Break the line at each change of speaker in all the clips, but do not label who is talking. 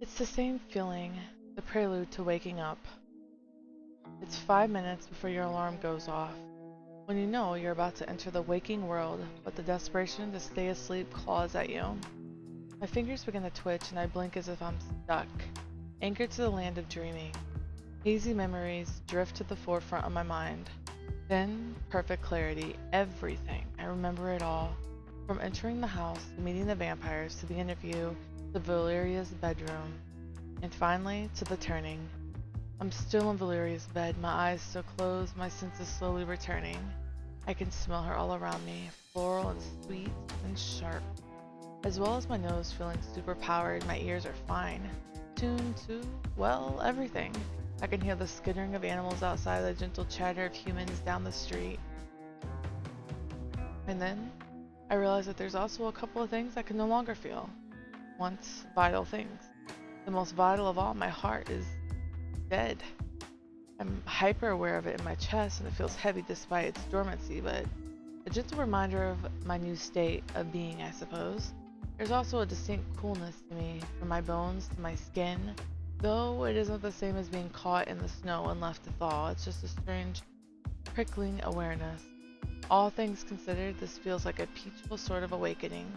It's the same feeling, the prelude to waking up. It's 5 minutes before your alarm goes off, when you know you're about to enter the waking world, but the desperation to stay asleep claws at you. My fingers begin to twitch and I blink as if I'm stuck, anchored to the land of dreaming. Hazy memories drift to the forefront of my mind. Then, perfect clarity, everything. I remember it all. From entering the house, to meeting the vampires, to the interview, to Valeria's bedroom, and finally to the turning. I'm still in Valeria's bed, my eyes still closed, my senses slowly returning. I can smell her all around me, floral and sweet and sharp. As well as my nose feeling super powered, my ears are fine. Tuned to, well, everything. I can hear the skittering of animals outside, the gentle chatter of humans down the street. And then, I realize that there's also a couple of things I can no longer feel. Once vital things. The most vital of all, my heart, is dead. I'm hyper aware of it in my chest and it feels heavy despite its dormancy, but a gentle reminder of my new state of being, I suppose. There's also a distinct coolness to me, from my bones to my skin, though it isn't the same as being caught in the snow and left to thaw. It's just a strange, prickling awareness. All things considered, this feels like a peaceful sort of awakening.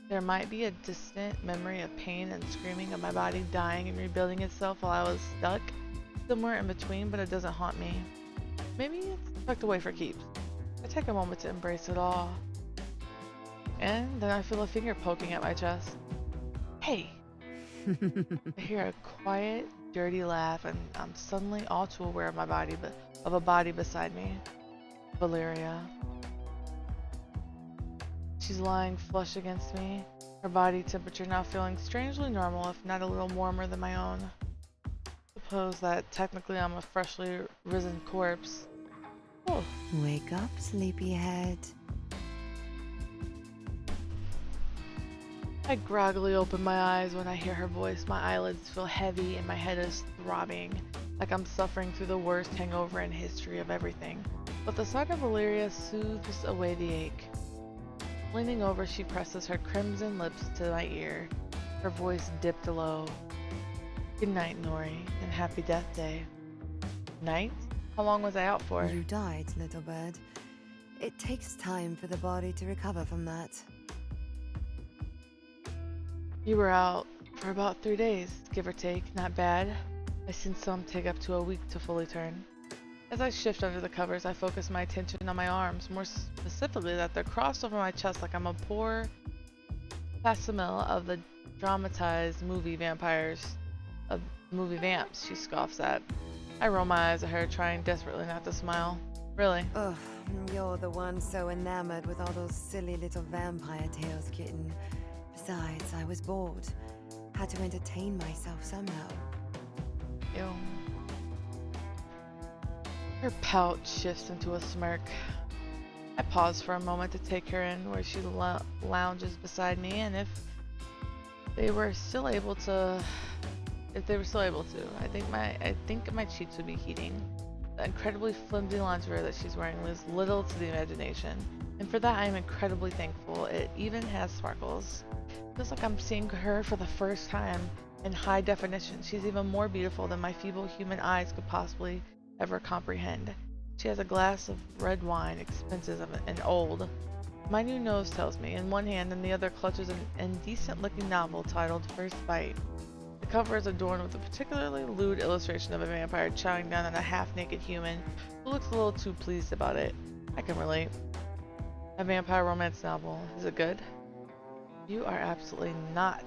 There might be a distant memory of pain and screaming of my body dying and rebuilding itself while I was stuck somewhere in between, but it doesn't haunt me. Maybe it's tucked away for keeps. I take a moment to embrace it all. And then I feel a finger poking at my chest. Hey! I hear a quiet, dirty laugh, and I'm suddenly all too aware of of a body beside me. Valeria. She's lying flush against me, her body temperature now feeling strangely normal, if not a little warmer than my own. Suppose that technically I'm a freshly risen corpse. Oh.
Wake up, sleepyhead.
I groggily open my eyes when I hear her voice. My eyelids feel heavy and my head is throbbing, like I'm suffering through the worst hangover in history of everything. But the sight of Valeria soothes away the ache. Leaning over, she presses her crimson lips to my ear, her voice dipped low. Good night, Nori, and happy death day. Night? How long was I out for?
You died, little bird. It takes time for the body to recover from that.
You were out for about 3 days, give or take. Not bad. I've seen some take up to a week to fully turn. As I shift under the covers, I focus my attention on my arms, more specifically that they're crossed over my chest like I'm a poor facsimile of the dramatized movie vampires, of movie vamps, she scoffs at. I roll my eyes at her, trying desperately not to smile. Really?
Ugh, you're the one so enamored with all those silly little vampire tales, kitten. Besides, I was bored. Had to entertain myself somehow.
Ew. Her pout shifts into a smirk. I pause for a moment to take her in where she lounges beside me, and if they were still able to, I think my cheeks would be heating. The incredibly flimsy lingerie that she's wearing leaves little to the imagination, and for that I am incredibly thankful. It even has sparkles. Feels like I'm seeing her for the first time in high definition. She's even more beautiful than my feeble human eyes could possibly ever comprehend. She has a glass of red wine, expensive and old. My new nose tells me, in one hand, and the other clutches an indecent-looking novel titled First Bite. The cover is adorned with a particularly lewd illustration of a vampire chowing down on a half-naked human who looks a little too pleased about it. I can relate. A vampire romance novel. Is it good? You are absolutely not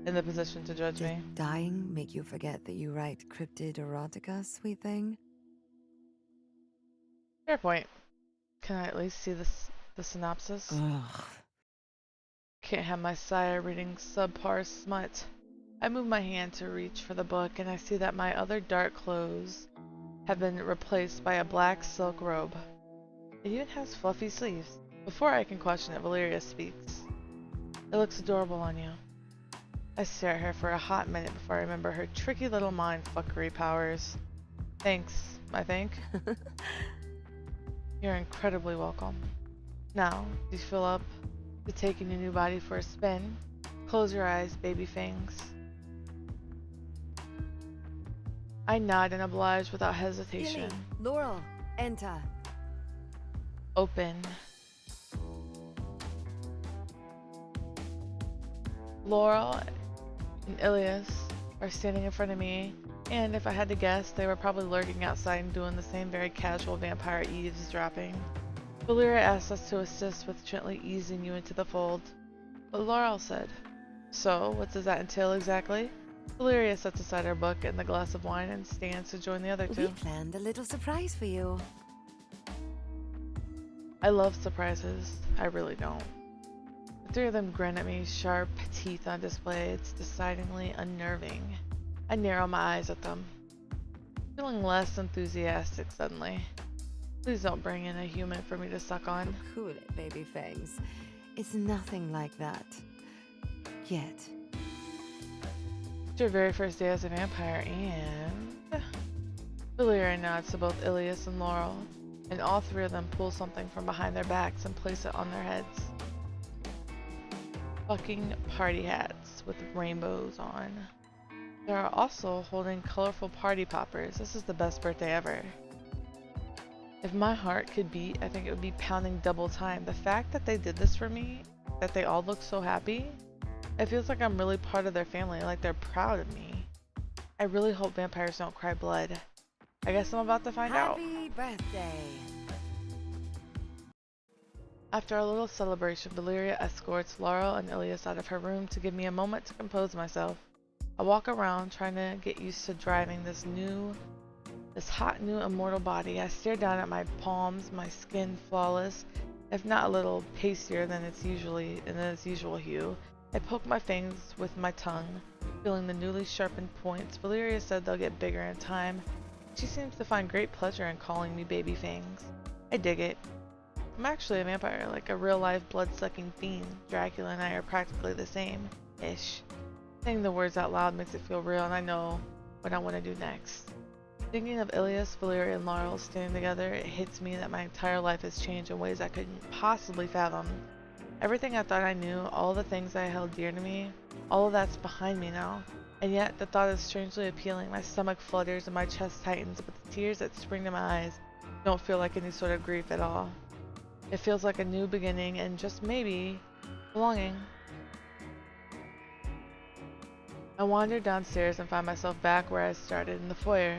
in the position to judge me.
Did dying make you forget that you write cryptid erotica, sweet thing?
Fair point. Can I at least see the synopsis?
Ugh.
Can't have my sire reading subpar smut. I move my hand to reach for the book, and I see that my other dark clothes have been replaced by a black silk robe. It even has fluffy sleeves. Before I can question it, Valeria speaks. It looks adorable on you. I stare at her for a hot minute before I remember her tricky little mind-fuckery powers. Thanks, I think. You're incredibly welcome. Now, do you feel up to taking your new body for a spin? Close your eyes, baby Fangs. I nod and oblige without hesitation.
Gilly, Laurel, enter.
Open. Laurel and Ilias are standing in front of me, and if I had to guess, they were probably lurking outside and doing the same very casual vampire eavesdropping. Valyria asked us to assist with gently easing you into the fold, but Laurel said, "So, what does that entail exactly?" Valyria sets aside her book and the glass of wine and stands to join the other two.
We planned a little surprise for you.
I love surprises. I really don't. The three of them grin at me, sharp teeth on display. It's decidedly unnerving. I narrow my eyes at them, feeling less enthusiastic suddenly. Please don't bring in a human for me to suck on.
Cool it, baby Fangs. It's nothing like that. Yet.
It's your very first day as a vampire, and... Valyria nods to both Ilias and Laurel, and all three of them pull something from behind their backs and place it on their heads. Fucking party hats with rainbows on. They are also holding colorful party poppers. This is the best birthday ever. If my heart could beat, I think it would be pounding double time. The fact that they did this for me, that they all look so happy, it feels like I'm really part of their family, like they're proud of me. I really hope vampires don't cry blood. I guess I'm about to find out.
Happy birthday.
After a little celebration, Valyria escorts Laurel and Ilias out of her room to give me a moment to compose myself. I walk around trying to get used to driving this hot new immortal body. I stare down at my palms, my skin flawless, if not a little pastier than its usual hue. I poke my fangs with my tongue, feeling the newly sharpened points. Valyria said they'll get bigger in time. She seems to find great pleasure in calling me baby fangs. I dig it. I'm actually a vampire, like a real-life blood-sucking fiend. Dracula and I are practically the same-ish. Saying the words out loud makes it feel real, and I know what I want to do next. Thinking of Ilias, Valyria, and Laurel standing together, it hits me that my entire life has changed in ways I couldn't possibly fathom. Everything I thought I knew, all the things I held dear to me, all of that's behind me now. And yet, the thought is strangely appealing. My stomach flutters and my chest tightens, but the tears that spring to my eyes don't feel like any sort of grief at all. It feels like a new beginning and just maybe belonging. I wander downstairs and find myself back where I started in the foyer.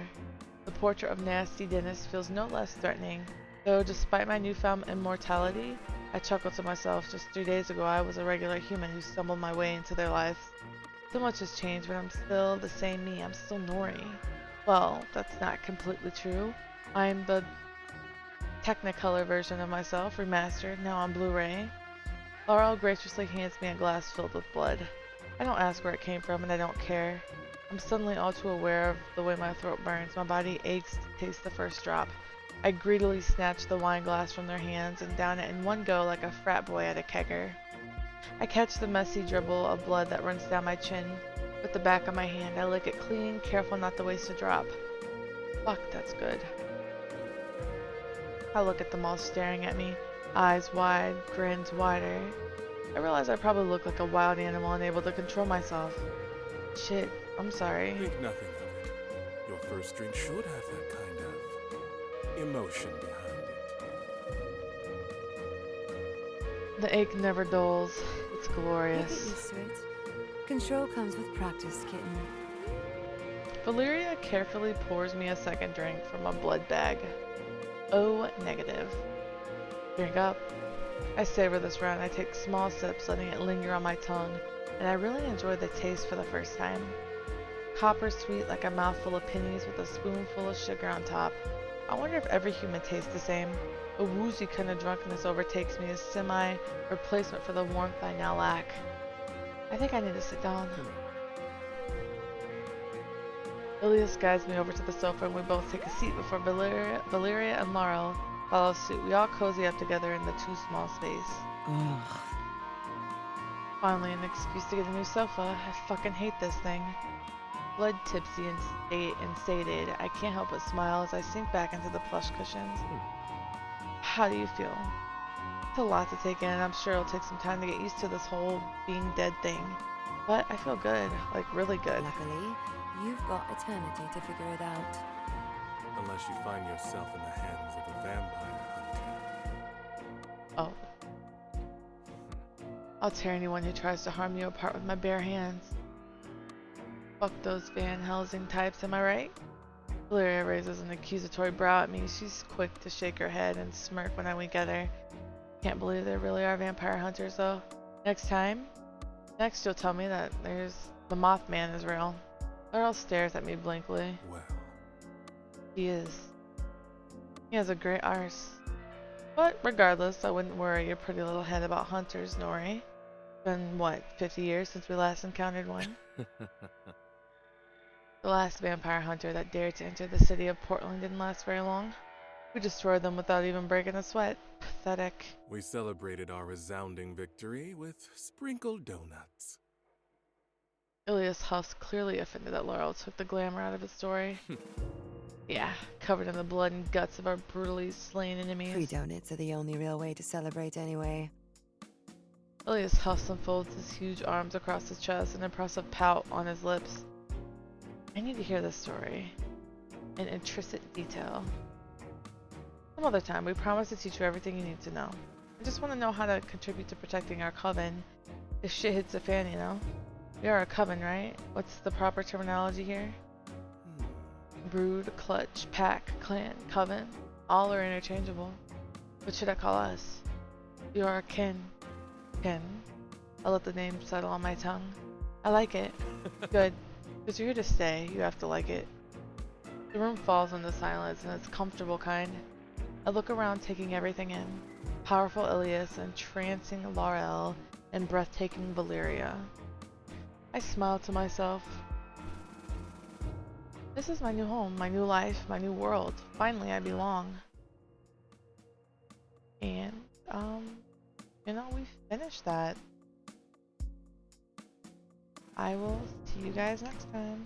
The portrait of Nasty Dennis feels no less threatening, though despite my newfound immortality, I chuckle to myself. Just 3 days ago I was a regular human who stumbled my way into their lives. So much has changed, but I'm still the same me. I'm still Nori. Well, that's not completely true. I'm the Technicolor version of myself, remastered, now on Blu-ray. Laurel graciously hands me a glass filled with blood. I don't ask where it came from, and I don't care. I'm suddenly all too aware of the way my throat burns. My body aches to taste the first drop. I greedily snatch the wine glass from their hands and down it in one go like a frat boy at a kegger. I catch the messy dribble of blood that runs down my chin. With the back of my hand, I lick it clean, careful not to waste a drop. Fuck, that's good. I look at them all staring at me, eyes wide, grins wider. I realize I probably look like a wild animal unable to control myself. Shit, I'm sorry.
Think nothing of it. Your first drink should have that kind of emotion behind it.
The ache never dulls. It's
You get
glorious.
used to it. Control comes with practice, kitten.
Valyria carefully pours me a second drink from a blood bag. Oh, negative. Drink up. I savor this round. I take small sips, letting it linger on my tongue, and I really enjoy the taste for the first time. Copper sweet like a mouthful of pennies with a spoonful of sugar on top. I wonder if every human tastes the same. A woozy kind of drunkenness overtakes me as semi-replacement for the warmth I now lack. I think I need to sit down. Ilias guides me over to the sofa and we both take a seat before Valyria and Laurel follow suit. We all cozy up together in the too small space.
Ugh.
Finally, an excuse to get a new sofa. I fucking hate this thing. Blood tipsy and sated, I can't help but smile as I sink back into the plush cushions. How do you feel? It's a lot to take in, and I'm sure it'll take some time to get used to this whole being dead thing. But I feel good, like really good.
Luckily, you've got eternity to figure it out.
Unless you find yourself in the hands of a vampire hunter.
Oh. I'll tear anyone who tries to harm you apart with my bare hands. Fuck those Van Helsing types, am I right? Valeria raises an accusatory brow at me. She's quick to shake her head and smirk when I wink at her. Can't believe there really are vampire hunters, though. Next you'll tell me that the Mothman is real. Earl stares at me blankly.
Well,
He is. He has a great arse. But regardless, I wouldn't worry your pretty little head about hunters, Nori. Been, what, 50 years since we last encountered one? The last vampire hunter that dared to enter the city of Portland didn't last very long. We destroyed them without even breaking a sweat. Pathetic.
we celebrated our resounding victory with sprinkled donuts.
Ilias huffs, clearly offended that Laurel took the glamour out of his story. Yeah, covered in the blood and guts of our brutally slain enemies.
Free donuts are the only real way to celebrate anyway.
Ilias huffs and folds his huge arms across his chest, an impressive pout on his lips. I need to hear this story in intricate detail. Some other time, we promise to teach you everything you need to know. I just want to know how to contribute to protecting our coven if shit hits the fan, you know? We are a coven, right? What's the proper terminology here? Brood, clutch, pack, clan, coven. All are interchangeable. What should I call us? You are kin. Kin. I'll let the name settle on my tongue. I like it. Good. Because you're here to stay, you have to like it. The room falls into silence, and it's comfortable kind. I look around, taking everything in. Powerful Ilias, entrancing Laurel, and breathtaking Valeria. I smile to myself. This is my new home, my new life, my new world. Finally, I belong. And, we finished that. I will see you guys next time.